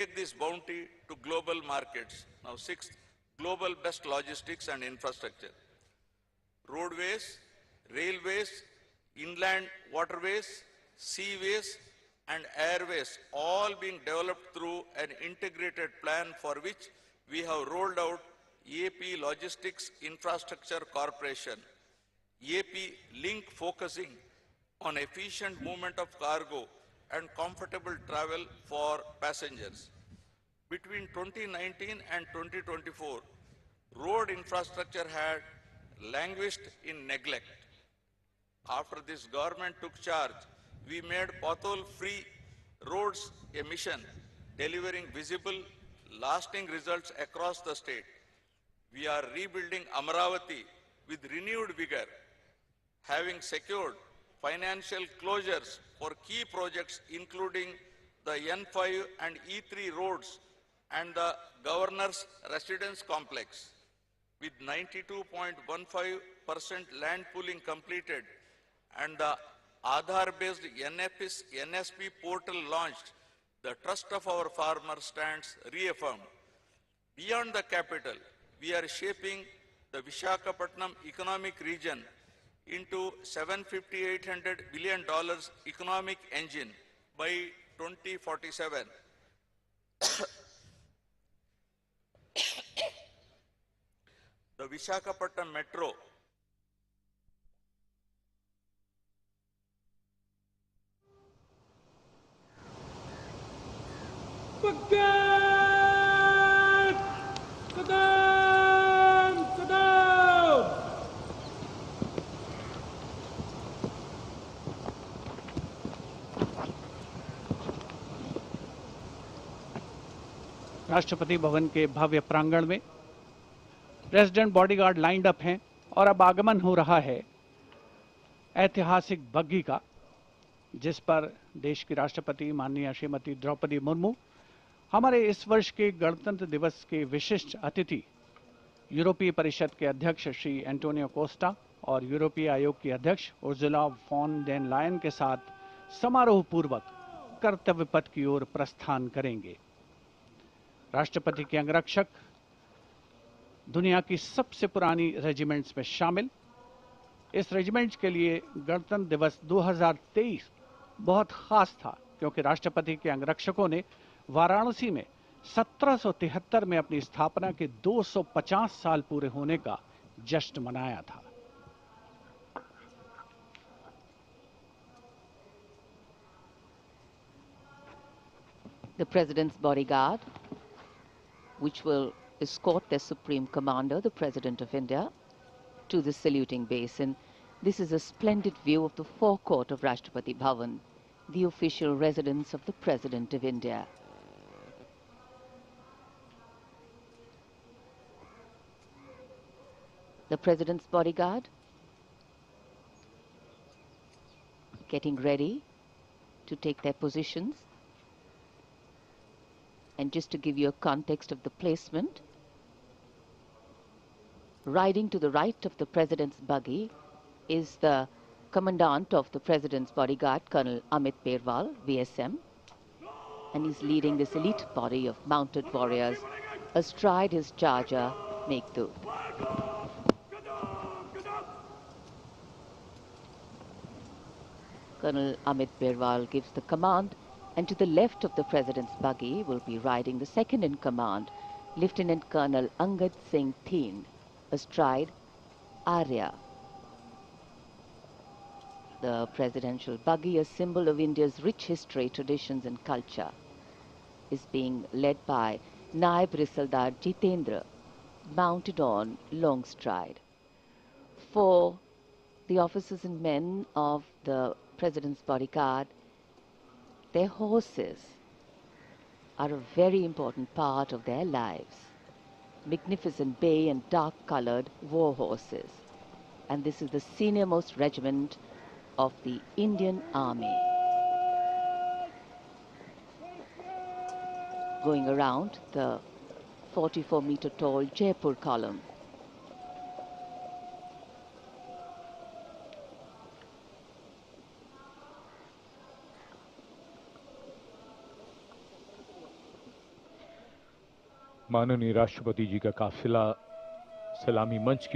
take this bounty to global markets. Now, sixth, global best logistics and infrastructure. Roadways, railways, inland waterways, seaways, and airways all being developed through an integrated plan for which we have rolled out AP Logistics Infrastructure Corporation, AP Link, focusing on efficient movement of cargo and comfortable travel for passengers. Between 2019 and 2024, road infrastructure had languished in neglect. After this government took charge, we made pothole-free roads a mission, delivering visible, lasting results across the state. We are rebuilding Amaravati with renewed vigor, having secured financial closures for key projects including the N5 and E3 roads and the Governor's Residence Complex. With 92.15% land pooling completed and the Aadhaar-based NSP portal launched, the trust of our farmers stands reaffirmed. Beyond the capital, we are shaping the Visakhapatnam economic region into $750–800 billion economic engine by 2047. The Visakhapatnam Metro Rashtrapati Bhavan के भव्य प्रांगण में president bodyguard lined up हैं और अब आगमन हो रहा है ऐतिहासिक बग्घी का, जिस पर देश की राष्ट्रपति माननीय श्रीमती द्रौपदी मुर्मू, हमारे इस वर्ष के गणतंत्र दिवस के विशिष्ट अतिथि यूरोपीय परिषद के अध्यक्ष श्री एंटोनियो कोस्टा और यूरोपीय आयोग की अध्यक्ष उर्जुला वॉन डेर लायन के साथ समारोह पूर्वक कर्तव्य पथ की ओर प्रस्थान करेंगे। राष्ट्रपति के अंगरक्षक दुनिया की सबसे पुरानी रेजिमेंट्स में शामिल। इस रेजिमेंट के लिए गणतंत्र दिवस 2023 बहुत खास था, क्योंकि राष्ट्रपति के अंगरक्षकों ने वाराणसी में 1773 में अपनी स्थापना के 250 साल पूरे होने का जश्न मनाया था। The President's bodyguard, which will escort the Supreme Commander, the President of India, to the saluting basin. This is a splendid view of the forecourt of Rashtrapati Bhavan, the official residence of the President of India. The President's bodyguard getting ready to take their positions. And just to give you a context of the placement, riding to the right of the President's buggy is the Commandant of the President's bodyguard, Colonel Amit Berwal, VSM, and he's leading this elite body of mounted warriors astride his charger, Meghdoot. Colonel Amit Berwal gives the command, and to the left of the President's buggy will be riding the second in command, Lieutenant Colonel Angad Singh Thind, astride Arya. The presidential buggy, a symbol of India's rich history, traditions and culture, is being led by Naib Risaldar Jitendra, mounted on Longstride. For the officers and men of the President's bodyguard, their horses are a very important part of their lives. Magnificent bay and dark-colored war horses. And this is the senior-most regiment of the Indian Army. Going around the 44-meter tall Jaipur column. माननीय राष्ट्रपति जी का काफिला सलामी मंच की